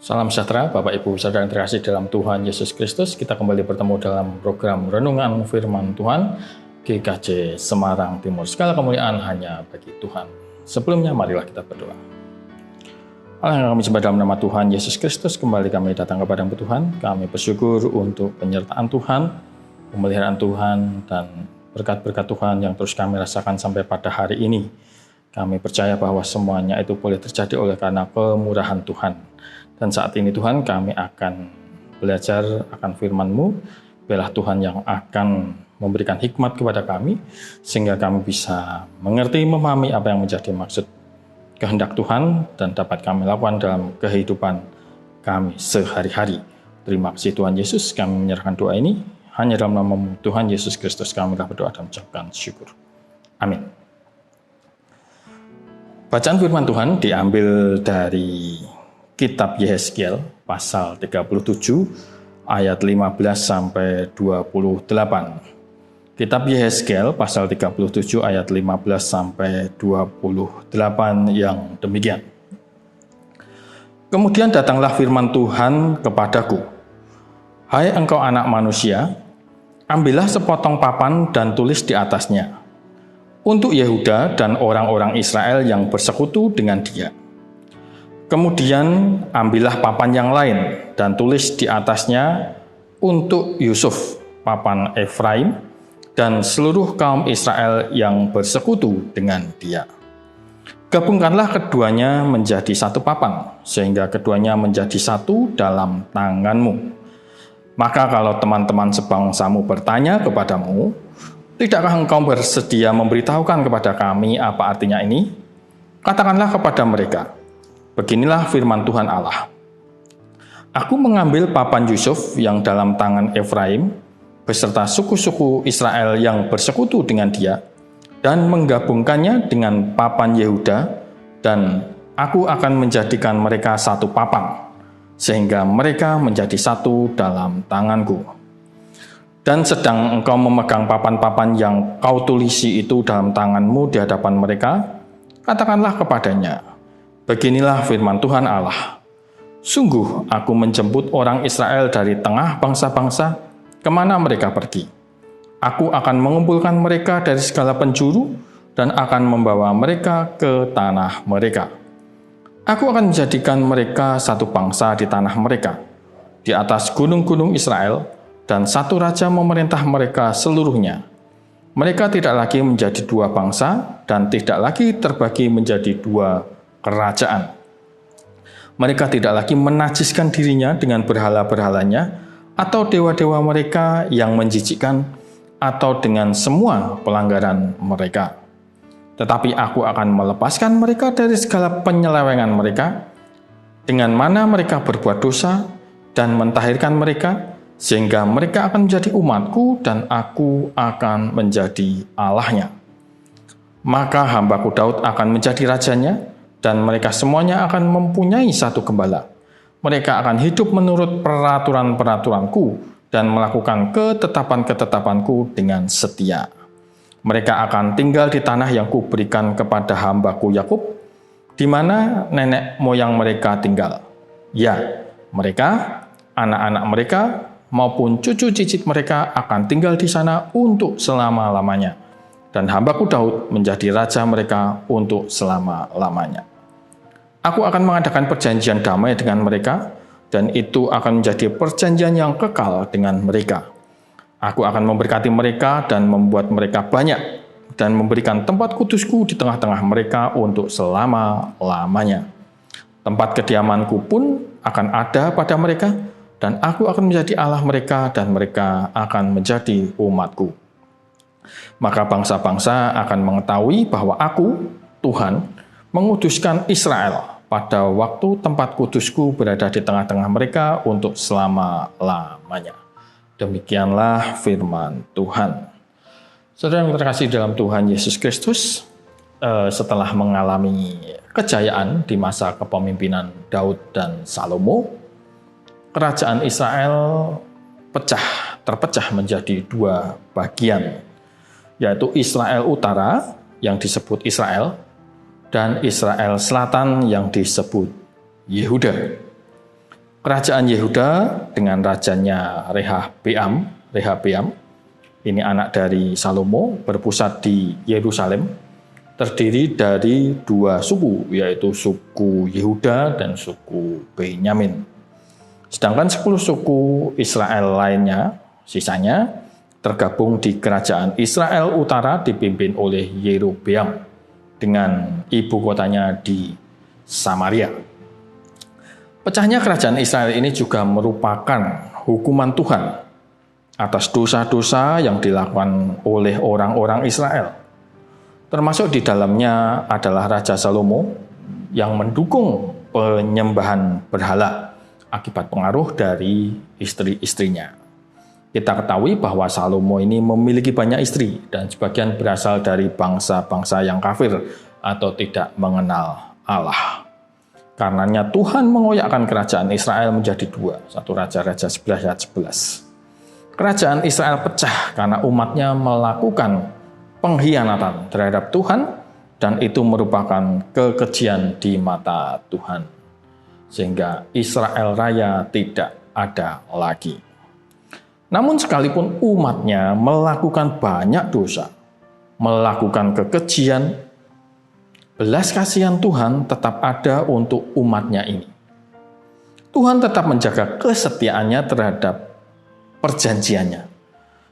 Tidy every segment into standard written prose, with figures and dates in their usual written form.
Salam sejahtera Bapak Ibu Saudara yang terkasih dalam Tuhan Yesus Kristus. Kita kembali bertemu dalam program Renungan Firman Tuhan GKJ Semarang Timur. Segala kemuliaan hanya bagi Tuhan. Sebelumnya marilah kita berdoa. Allah yang kami sembah dalam nama Tuhan Yesus Kristus, kembali kami datang kepada Tuhan. Kami bersyukur untuk penyertaan Tuhan, pemeliharaan Tuhan, dan berkat-berkat Tuhan yang terus kami rasakan sampai pada hari ini. Kami percaya bahwa semuanya itu boleh terjadi oleh karena kemurahan Tuhan. Dan saat ini Tuhan, kami akan belajar akan firman-Mu. Biarlah Tuhan yang akan memberikan hikmat kepada kami, sehingga kami bisa mengerti, memahami apa yang menjadi maksud kehendak Tuhan, dan dapat kami lakukan dalam kehidupan kami sehari-hari. Terima kasih Tuhan Yesus, kami menyerahkan doa ini. Hanya dalam nama Tuhan Yesus Kristus kami berdoa dan mengucapkan syukur. Amin. Bacaan firman Tuhan diambil dari Kitab Yehezkiel pasal 37 ayat 15 sampai 28. Kitab Yehezkiel pasal 37 ayat 15 sampai 28 yang demikian. Kemudian datanglah firman Tuhan kepadaku. Hai engkau anak manusia, ambillah sepotong papan dan tulis di atasnya. Untuk Yehuda dan orang-orang Israel yang bersekutu dengan dia. Kemudian ambillah papan yang lain dan tulis di atasnya untuk Yusuf, papan Efraim, dan seluruh kaum Israel yang bersekutu dengan dia. Gabungkanlah keduanya menjadi satu papan, sehingga keduanya menjadi satu dalam tanganmu. Maka kalau teman-teman sebangsamu bertanya kepadamu, tidakkah engkau bersedia memberitahukan kepada kami apa artinya ini? Katakanlah kepada mereka, beginilah firman Tuhan Allah. Aku mengambil papan Yusuf yang dalam tangan Efraim, beserta suku-suku Israel yang bersekutu dengan dia, dan menggabungkannya dengan papan Yehuda, dan aku akan menjadikan mereka satu papan, sehingga mereka menjadi satu dalam tanganku. Dan sedang engkau memegang papan-papan yang kau tulisi itu dalam tanganmu di hadapan mereka, katakanlah kepadanya, beginilah firman Tuhan Allah. Sungguh aku menjemput orang Israel dari tengah bangsa-bangsa, kemana mereka pergi. Aku akan mengumpulkan mereka dari segala penjuru dan akan membawa mereka ke tanah mereka. Aku akan menjadikan mereka satu bangsa di tanah mereka, di atas gunung-gunung Israel, dan satu raja memerintah mereka seluruhnya. Mereka tidak lagi menjadi dua bangsa dan tidak lagi terbagi menjadi dua kerajaan. Mereka tidak lagi menajiskan dirinya dengan berhala-berhalanya atau dewa-dewa mereka yang menjijikkan atau dengan semua pelanggaran mereka. Tetapi aku akan melepaskan mereka dari segala penyelewengan mereka, dengan mana mereka berbuat dosa, dan mentahirkan mereka, sehingga mereka akan menjadi umatku dan aku akan menjadi Allahnya. Maka hambaku Daud akan menjadi rajanya, dan mereka semuanya akan mempunyai satu gembala. Mereka akan hidup menurut peraturan-peraturanku dan melakukan ketetapan-ketetapanku dengan setia. Mereka akan tinggal di tanah yang kuberikan kepada hambaku Yakub, di mana nenek moyang mereka tinggal. Ya, mereka, anak-anak mereka, maupun cucu cicit mereka akan tinggal di sana untuk selama-lamanya. Dan hambaku Daud menjadi raja mereka untuk selama-lamanya. Aku akan mengadakan perjanjian damai dengan mereka, dan itu akan menjadi perjanjian yang kekal dengan mereka. Aku akan memberkati mereka dan membuat mereka banyak, dan memberikan tempat kudusku di tengah-tengah mereka untuk selama-lamanya. Tempat kediamanku pun akan ada pada mereka, dan aku akan menjadi Allah mereka, dan mereka akan menjadi umatku. Maka bangsa-bangsa akan mengetahui bahwa aku, Tuhan, menguduskan Israel pada waktu tempat kudusku berada di tengah-tengah mereka untuk selama-lamanya. Demikianlah firman Tuhan. Saudara yang terkasih dalam Tuhan Yesus Kristus, setelah mengalami kejayaan di masa kepemimpinan Daud dan Salomo, kerajaan Israel terpecah menjadi dua bagian, yaitu Israel Utara yang disebut Israel dan Israel Selatan yang disebut Yehuda. Kerajaan Yehuda dengan rajanya Rehabeam, ini anak dari Salomo, berpusat di Yerusalem, terdiri dari dua suku, yaitu suku Yehuda dan suku Benyamin. Sedangkan 10 suku Israel lainnya, sisanya, tergabung di kerajaan Israel Utara dipimpin oleh Yerobeam dengan ibu kotanya di Samaria. Pecahnya kerajaan Israel ini juga merupakan hukuman Tuhan atas dosa-dosa yang dilakukan oleh orang-orang Israel. Termasuk di dalamnya adalah Raja Salomo yang mendukung penyembahan berhala akibat pengaruh dari istri-istrinya. Kita ketahui bahwa Salomo ini memiliki banyak istri dan sebagian berasal dari bangsa-bangsa yang kafir atau tidak mengenal Allah. Karenanya Tuhan mengoyakkan kerajaan Israel menjadi dua. 1 Raja-Raja 11 ayat 11. Kerajaan Israel pecah karena umatnya melakukan pengkhianatan terhadap Tuhan dan itu merupakan kekejian di mata Tuhan. Sehingga Israel Raya tidak ada lagi. Namun sekalipun umatnya melakukan banyak dosa, melakukan kekejian, belas kasihan Tuhan tetap ada untuk umatnya ini. Tuhan tetap menjaga kesetiaannya terhadap perjanjiannya.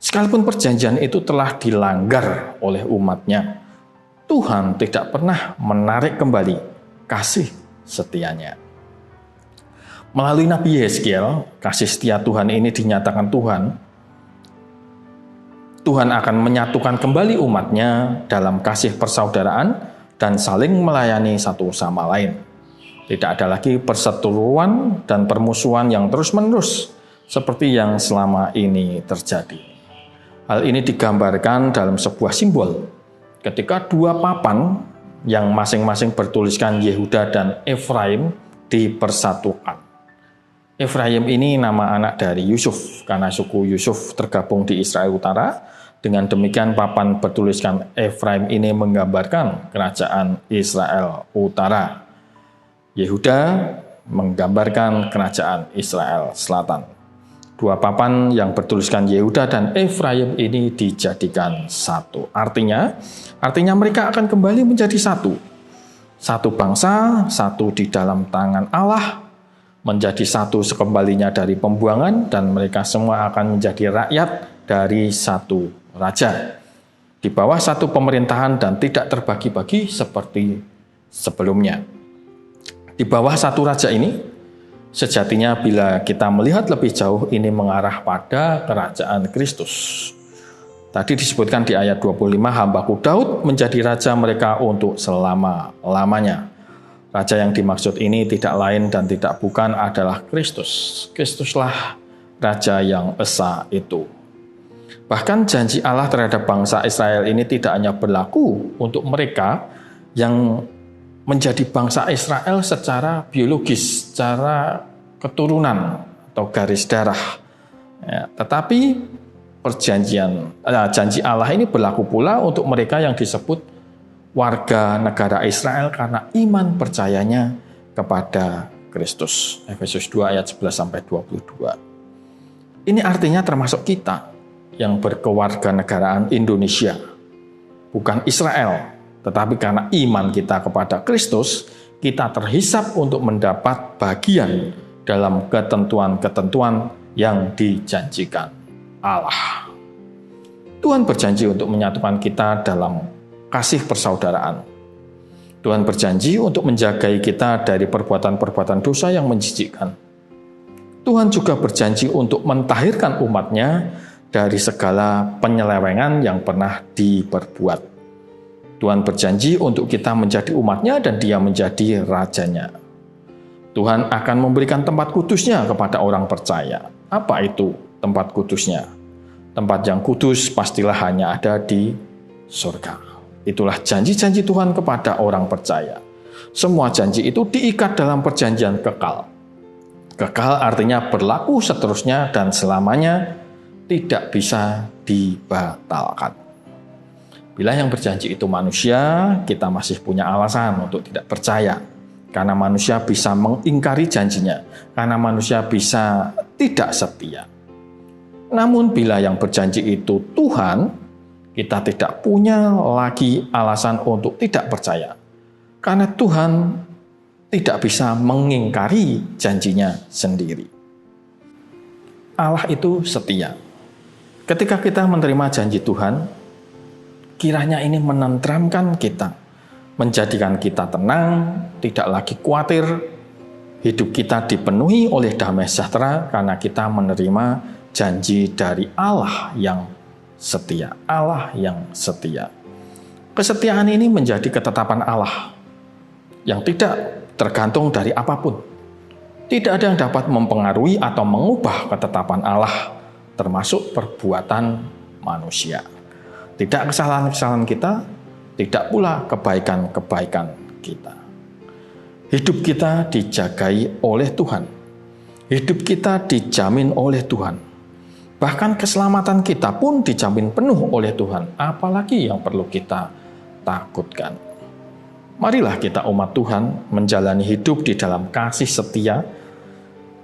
Sekalipun perjanjian itu telah dilanggar oleh umatnya, Tuhan tidak pernah menarik kembali kasih setianya. Melalui Nabi Yeskiel, kasih setia Tuhan ini dinyatakan Tuhan akan menyatukan kembali umatnya dalam kasih persaudaraan dan saling melayani satu sama lain. Tidak ada lagi perseteruan dan permusuhan yang terus-menerus seperti yang selama ini terjadi. Hal ini digambarkan dalam sebuah simbol ketika dua papan yang masing-masing bertuliskan Yehuda dan Efraim dipersatukan. Efraim ini nama anak dari Yusuf karena suku Yusuf tergabung di Israel Utara. Dengan demikian papan bertuliskan Efraim ini menggambarkan kerajaan Israel Utara. Yehuda menggambarkan kerajaan Israel Selatan. Dua papan yang bertuliskan Yehuda dan Efraim ini dijadikan satu. Artinya mereka akan kembali menjadi satu. Satu bangsa, satu di dalam tangan Allah, menjadi satu sekembalinya dari pembuangan, dan mereka semua akan menjadi rakyat dari satu raja. Di bawah satu pemerintahan dan tidak terbagi-bagi seperti sebelumnya. Di bawah satu raja ini, sejatinya bila kita melihat lebih jauh ini mengarah pada kerajaan Kristus. Tadi disebutkan di ayat 25, hambaku Daud menjadi raja mereka untuk selama-lamanya. Raja yang dimaksud ini tidak lain dan tidak bukan adalah Kristus. Kristuslah raja yang esa itu. Bahkan janji Allah terhadap bangsa Israel ini tidak hanya berlaku untuk mereka yang menjadi bangsa Israel secara biologis, secara keturunan atau garis darah. Ya, tetapi janji Allah ini berlaku pula untuk mereka yang disebut warga negara Israel karena iman percayanya kepada Kristus. Efesus 2 ayat 11-22. Ini artinya termasuk kita yang berkewarganegaraan Indonesia, bukan Israel. Tetapi karena iman kita kepada Kristus, kita terhisap untuk mendapat bagian dalam ketentuan-ketentuan yang dijanjikan Allah. Tuhan berjanji untuk menyatukan kita dalam kasih persaudaraan. Tuhan berjanji untuk menjagai kita dari perbuatan-perbuatan dosa yang menjijikkan. Tuhan juga berjanji untuk mentahirkan umatnya dari segala penyelewengan yang pernah diperbuat. Tuhan berjanji untuk kita menjadi umatnya dan dia menjadi rajanya. Tuhan akan memberikan tempat kudusnya kepada orang percaya. Apa itu tempat kudusnya? Tempat yang kudus pastilah hanya ada di surga. Itulah janji-janji Tuhan kepada orang percaya. Semua janji itu diikat dalam perjanjian kekal. Kekal artinya berlaku seterusnya dan selamanya, tidak bisa dibatalkan. Bila yang berjanji itu manusia, kita masih punya alasan untuk tidak percaya. karena manusia bisa mengingkari janjinya, karena manusia bisa tidak setia. Namun bila yang berjanji itu Tuhan, kita tidak punya lagi alasan untuk tidak percaya. Karena Tuhan tidak bisa mengingkari janjinya sendiri. Allah itu setia. Ketika kita menerima janji Tuhan, kiranya ini menenteramkan kita, menjadikan kita tenang, tidak lagi khawatir. Hidup kita dipenuhi oleh damai sejahtera karena kita menerima janji dari Allah yang setia. Allah yang setia. Kesetiaan ini menjadi ketetapan Allah yang tidak tergantung dari apapun. Tidak ada yang dapat mempengaruhi atau mengubah ketetapan Allah, termasuk perbuatan manusia. Tidak kesalahan-kesalahan kita, tidak pula kebaikan-kebaikan kita. Hidup kita dijagai oleh Tuhan. Hidup kita dijamin oleh Tuhan. Bahkan keselamatan kita pun dijamin penuh oleh Tuhan. Apalagi yang perlu kita takutkan. Marilah kita umat Tuhan menjalani hidup di dalam kasih setia,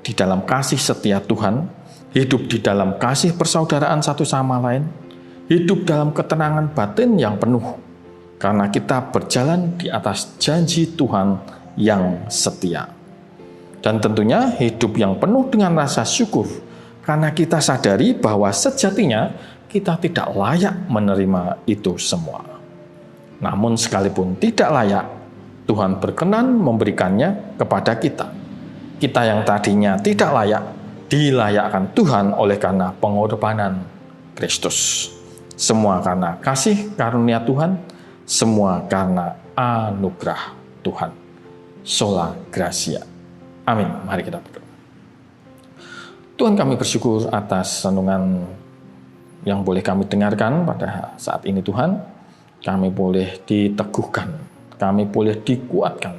di dalam kasih setia Tuhan, hidup di dalam kasih persaudaraan satu sama lain, hidup dalam ketenangan batin yang penuh, karena kita berjalan di atas janji Tuhan yang setia. Dan tentunya hidup yang penuh dengan rasa syukur, karena kita sadari bahwa sejatinya kita tidak layak menerima itu semua. Namun sekalipun tidak layak, Tuhan berkenan memberikannya kepada kita. Kita yang tadinya tidak layak, dilayakkan Tuhan oleh karena pengorbanan Kristus. Semua karena kasih karunia Tuhan, semua karena anugerah Tuhan. Sola Gratia. Amin. Mari kita berdoa. Tuhan, kami bersyukur atas renungan yang boleh kami dengarkan pada saat ini Tuhan. Kami boleh diteguhkan, kami boleh dikuatkan,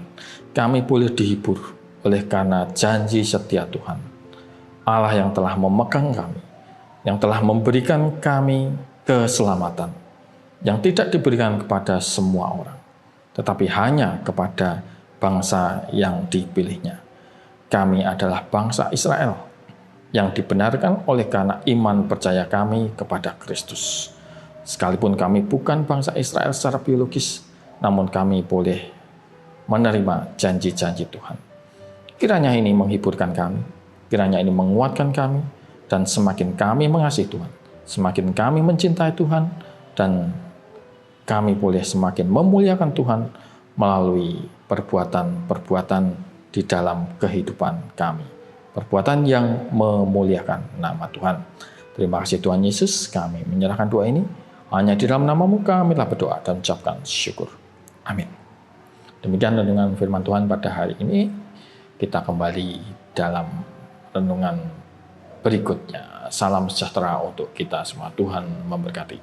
kami boleh dihibur oleh karena janji setia Tuhan. Allah yang telah memegang kami, yang telah memberikan kami keselamatan, yang tidak diberikan kepada semua orang, tetapi hanya kepada bangsa yang dipilihnya. Kami adalah bangsa Israel yang dibenarkan oleh karena iman percaya kami kepada Kristus. Sekalipun kami bukan bangsa Israel secara biologis, namun kami boleh menerima janji-janji Tuhan. Kiranya ini menghiburkan kami, kiranya ini menguatkan kami, dan semakin kami mengasihi Tuhan, semakin kami mencintai Tuhan, dan kami boleh semakin memuliakan Tuhan melalui perbuatan-perbuatan di dalam kehidupan kami. Perbuatan yang memuliakan nama Tuhan. Terima kasih Tuhan Yesus, kami menyerahkan doa ini. Hanya di dalam nama-Mu kami telah berdoa dan ucapkan syukur. Amin. Demikian renungan firman Tuhan pada hari ini. Kita kembali dalam renungan berikutnya. Salam sejahtera untuk kita semua. Tuhan memberkati.